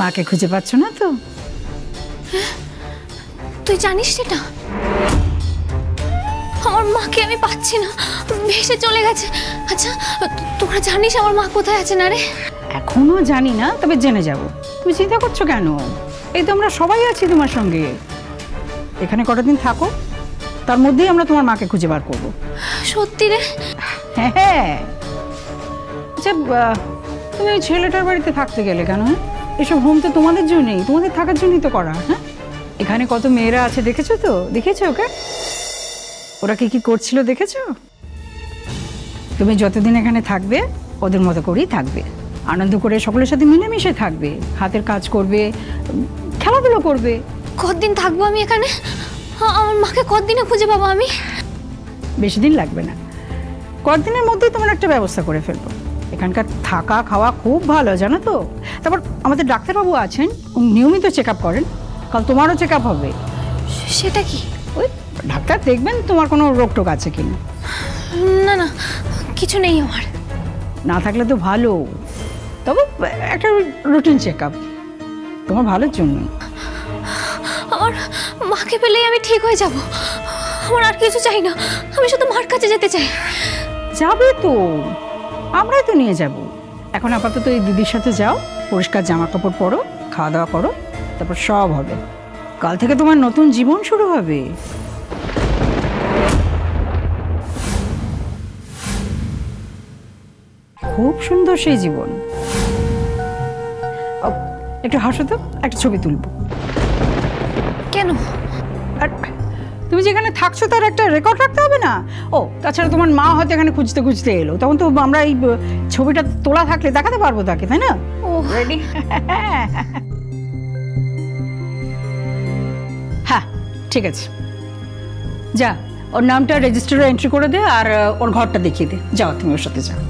মাকে খুঁজে পাচ্ছ না তো? তুই জানিস সেটা? আমার মাকে আমি পাচ্ছি না, ভেসে চলে গেছে। আচ্ছা তোরা জানিস আমার মা কোথায় আছে না রে? এখনো জানি না, তবে জেনে যাব। তুমি চিন্তা করছো কেন? এই তো আমরা সবাই আছি তোমার সঙ্গে। এখানে কটা দিন থাকো, তার মধ্যেই আমরা তোমার মাকে খুঁজে বার করবো। সত্যি রে? হ্যাঁ হ্যাঁ। আচ্ছা তুমি ওই ছেলেটার বাড়িতে থাকতে গেলে কেন? এসব হোম তো তোমাদের জন্যই, তোমাদের থাকার জন্যই তো করা। হ্যাঁ, এখানে কত মেয়েরা আছে দেখেছো তো? দেখেছো ওকে? ওরা কি কি করছিল দেখেছো? তুমি যতদিন এখানে থাকবে ওদের মতো করেই থাকবে, আনন্দ করে সকলের সাথে মিলেমিশে থাকবে, হাতের কাজ করবে, খেলাধুলো করবে। কতদিন থাকবো আমি এখানে? আমার মাকে কতদিনে খুঁজে পাবো আমি? বেশি দিন লাগবে না, কয়েকদিনের মধ্যেই তোমার একটা ব্যবস্থা করে ফেলবো। এখানকার থাকা খাওয়া খুব ভালো, জানো তো? তারপর আমাদের ডাক্তারবাবু আছেন, উনি নিয়মিত চেক আপ করেন। কাল তোমারও চেক আপ হবে। সেটা কি? ওই ডাক্তার দেখবেন তোমার কোনো রোগ টোগ আছে কিনা। না না, কিছু নেই আমার। না থাকলে তো ভালো, তবে একটা রুটিন চেক আপ তোমার ভালোর জন্য। আমার মাকে পেলেই আমি ঠিক হয়ে যাব। আমার আর কিছু চাই না, আমি শুধু মার কাছে যেতে চাই। যাবে তো, আমরাই তো নিয়ে যাব। এখন আপাতত এই দিদির সাথে যাও, পরিষ্কার জামা কাপড় পরো, খাওয়া দাওয়া করো, তারপর সব হবে। কাল থেকে তোমার নতুন জীবন শুরু হবে। খুব সুন্দর সেই জীবন। একটু হাসো তো, একটা ছবি তুলবো। কেন? আর তুমি যেখানে থাকছো তার একটা রেকর্ড রাখতে হবে না? ও তাছাড়া তোমার মা হয়তো এখানে খুঁজতে খুঁজতে এলো, তখন তো আমরা এই ছবিটা তোলা থাকলে দেখাতে পারবো তাকে, তাই না? ও রেডি? হ্যাঁ ঠিক আছে, যা ওর নামটা রেজিস্টারে এন্ট্রি করে দে, আর ওর ঘরটা দেখিয়ে দে। যাও তুমি ওর সাথে যাও।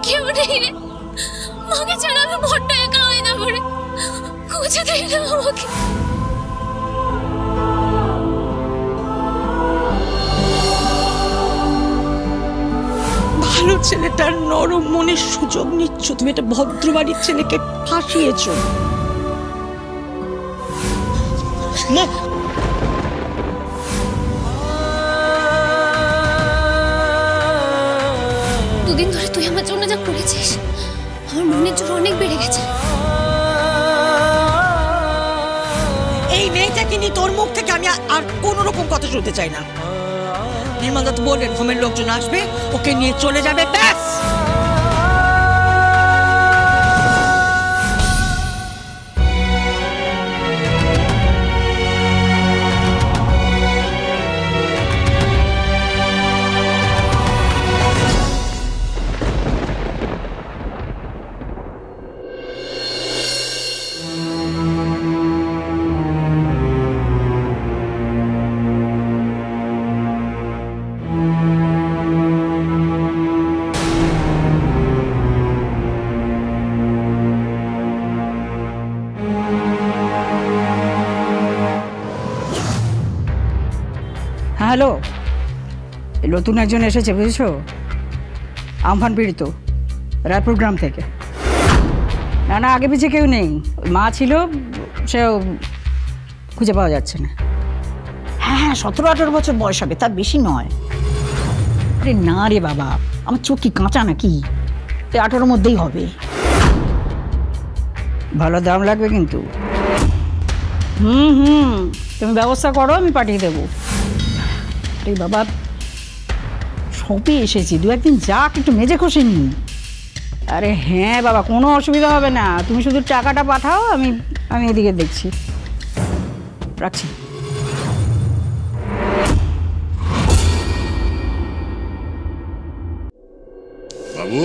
কেউ নেই রে, মাকে ছাড়া আমি বড্ড একা হয়ে যাবো রে। খুঁজে দেই না আমাকে। ভালো ছেলেটার নরম মনের সুযোগ নিচ্ছ তুমি। একটা ভদ্র বাড়ির ছেলেকে ফাঁসিয়েছ। দুদিন ধরে তুই আমার জন্য যা করেছিস, আমার মনের জোর অনেক বেড়ে গেছে। এই মেয়েটাকে নিয়ে তোর মুখ থেকে আমি আর কোন রকম কথা শুনতে চাই না। নির্মলদা তো বললেন হোমের লোকজন আসবে, ওকে নিয়ে চলে যাবে, ব্যাস। হ্যালো, নতুন একজন এসেছে বুঝেছো, আমফান পীড়িত, রায়পুর গ্রাম থেকে। না না, আগে পিছিয়ে কেউ নেই। মা ছিল, সেও খুঁজে পাওয়া যাচ্ছে না। হ্যাঁ হ্যাঁ, 17-18 বছর বয়স হবে, তার বেশি নয়। আরে না রে বাবা, আমার চোখ কি কাঁচা নাকি? 18 মধ্যেই হবে। ভালো দাম লাগবে কিন্তু। তুমি ব্যবস্থা করো, আমি পাঠিয়ে দেবো। আরে বাবা, সবে এসেছি, দু একদিন যাক, একটু মেজে খসে নি। আরে হ্যাঁ বাবা, কোনো অসুবিধা হবে না, তুমি শুধু টাকাটা পাঠাও, আমি এদিকে দেখছি। রাখছি। বাবু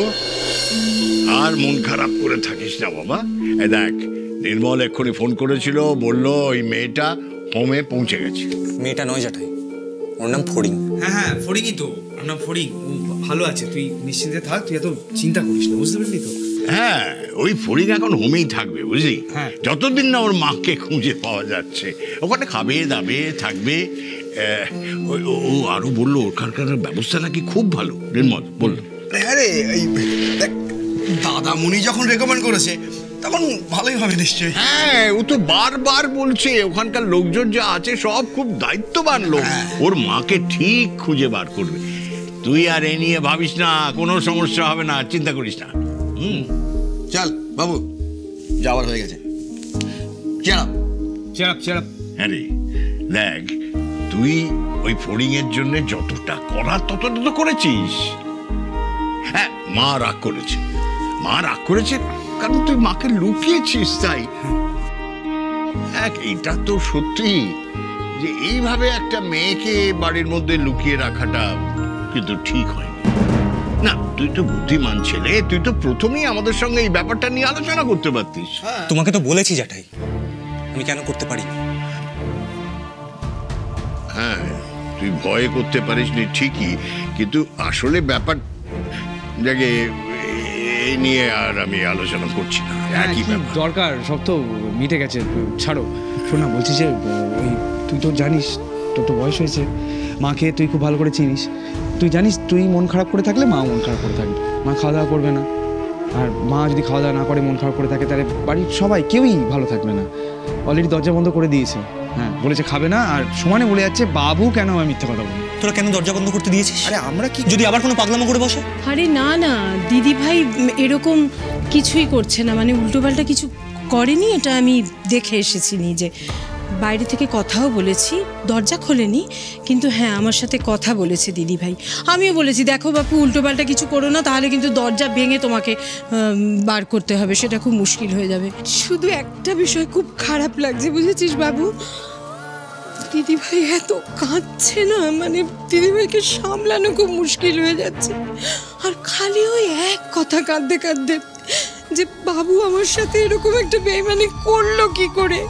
আর মন খারাপ করে থাকিস না বাবা। এ দেখ, নির্মল এক্ষুনি ফোন করেছিল, বলল ওই মেয়েটা হোমে পৌঁছে গেছে। মেয়েটা নয় জ্যাঠাই, ওর নাম ফড়িং। হ্যাঁ ফড়িংই তো, ওর নাম ফড়িং। ও ভালো আছে, তুই নিশ্চিন্তে থাক, তুই এত চিন্তা করিস না, বুঝতে পারলি তো? হ্যাঁ, ওই ফড়িং এখন হোমেই থাকবে, বুঝলি? হ্যাঁ। যতদিন না ওর মাকে খুঁজে পাওয়া যাচ্ছে, ওখানে খাবে দাবে থাকবে। ও আরো বললো ওখানকার ব্যবস্থা নাকি খুব ভালো। নির্মল বললো। আরে এই দেখ, দাদামণি যখন রেকমেন্ড করেছে তখন ভালোই হবে নিশ্চয়ই। হ্যাঁ, ও তো বারবার বলছে ওখানকার লোকজন যা আছে সব খুব দায়িত্ববান লোক, ওর মাকে ঠিক খুঁজে বার করবে। তুই আর এ নিয়ে ভাবিস না, কোনো সমস্যা হবে না, চিন্তা করিস না। চল বাবু, যাওয়ার হয়ে গেছে। চাপ হ্যাঁ রে, দেখ তুই ওই ফড়িং এর জন্য যতটা করার ততটা তো করেছিস। হ্যাঁ, মা রাগ করেছে কারণ তুই মাকে লুকিয়েছিস, তাই। এটা তো সত্যি যে এইভাবে একটা মেয়েকে বাড়ির মধ্যে লুকিয়ে রাখাটা কিন্তু ঠিক হয়নি। না, তুই তো বুদ্ধিমান ছেলে, তুই তো প্রথমেই আমাদের সঙ্গে এই ব্যাপারটা নিয়ে আলোচনা করতে পারতিস। তোমাকে তো বলেছি জ্যাঠাই, আমি কেন করতে পারি। হ্যাঁ, তুই ভয় করতে পারিসনি ঠিকই, কিন্তু আসলে ব্যাপার জাগে এই নিয়ে আর আমি আলোচনা করছি না। একই ব্যাপার। দরকার সব তো মিটে গেছে, ছাড়ো। শোন না, বলছি যে ওই তুই তো জানিস, তোর তো বয়স হয়েছে, মাকে তুই খুব ভালো করে চিনিস। তুই জানিস তুই মন খারাপ করে থাকলে মা মন খারাপ করে থাকবে, মা খাওয়া দাওয়া করবে না। আর মা যদি খাওয়া দাওয়া না করে মন খারাপ করে থাকে তাহলে বাড়ির সবাই কেউই ভালো থাকবে না। অলরেডি দরজা বন্ধ করে দিয়েছে। হ্যাঁ, বলেছে খাবে না, আর সমানে বলে যাচ্ছে বাবু কেন আমি মিথ্যে কথা বলি। তোরা কেন দরজা বন্ধ করতে দিয়েছিস? আরে আমরা কি, যদি আবার কোনো পাগলামো করে বসে? আরে না না দিদি ভাই এরকম কিছুই করছে না, মানে উল্টোপাল্টা কিছু করেনি, এটা আমি দেখে এসেছি নিজে। বাইরে থেকে কথাও বলেছি, দরজা খোলেনি, কিন্তু হ্যাঁ আমার সাথে কথা বলেছে দিদি ভাই। আমিও বলেছি দেখো বাপু উল্টোপাল্টা কিছু করো না, তাহলে কিন্তু দরজা ভেঙে তোমাকে বার করতে হবে, সেটা খুব মুশকিল হয়ে যাবে। শুধু একটা বিষয় খুব খারাপ লাগছে, বুঝেছিস বাবু, দিদিভাই এত কাঁদছে না, মানে দিদিভাইকে সামলানো খুব মুশকিল হয়ে যাচ্ছে। আর খালি ওই এক কথা কাঁদতে কাঁদতে যে বাবু আমার সাথে এরকম একটা বেইমানি করলো কি করে,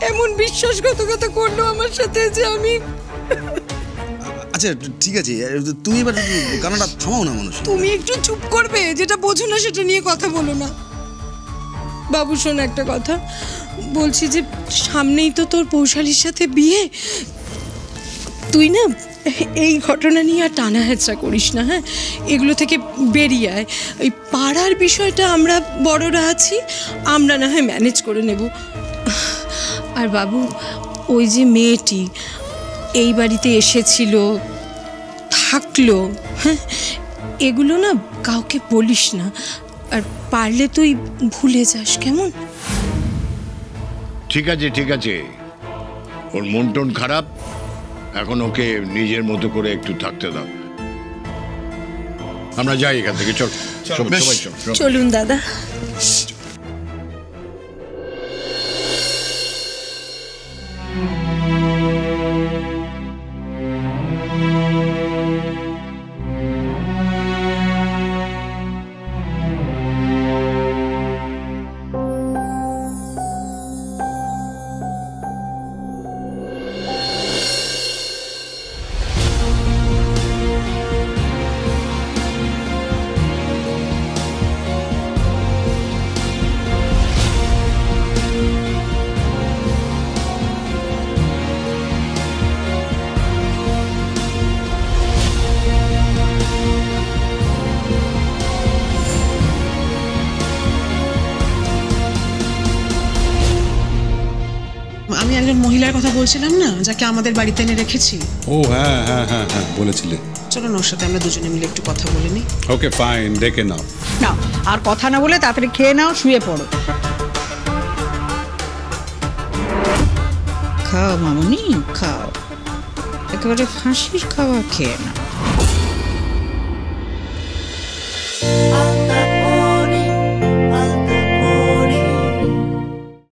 এমন বিশ্বাসঘাতকতা করলো আমার সাথে যে আমি। আচ্ছা ঠিক আছে, তুমি এবার কান্নাটা থামাও না মানুষ। তুমি একটু চুপ করবে, যেটা বোঝো না সেটা নিয়ে কথা বলো না। বাবু শোন একটা কথা বলছি, যে সামনেই তো তোর পৌশালীর সাথে বিয়ে, তুই না এই ঘটনা নিয়ে আর টানা হেঁচড়া করিস না। হ্যাঁ, এগুলো থেকে বেরিয়ে আয়। ওই পাড়ার বিষয়টা আমরা বড়রা আছি, আমরা না হয় ম্যানেজ করে নেব। আর বাবু, ওই যে মেয়েটি এই বাড়িতে এসেছিল, থাকলো, হ্যাঁ, এগুলো না কাউকে বলিস না, আর পারলে তুই ভুলে যাস, কেমন? ঠিক আছে, ওর মন টন খারাপ, এখন ওকে নিজের মতো করে একটু থাকতে দাও। আমরা যাই এখান থেকে, চল সবাই চল। চলুন দাদা। আমি একজন মহিলার কথা বলছিলাম না, যাকে আমাদের বাড়িতে এনে রেখেছি। ও হ্যাঁ হ্যাঁ হ্যাঁ হ্যাঁ বলেছিলে। চলো ওর সাথে আমরা দুজনে মিলে একটু কথা বলে নিই। ওকে ফাইন, ডেকে নাও। না, আর কথা না বলে তাড়াতাড়ি খেয়ে নাও, শুয়ে পড়ো। খাও মামুনি, খাও, একেবারে ফাঁসির খাওয়া খেয়ে নাও।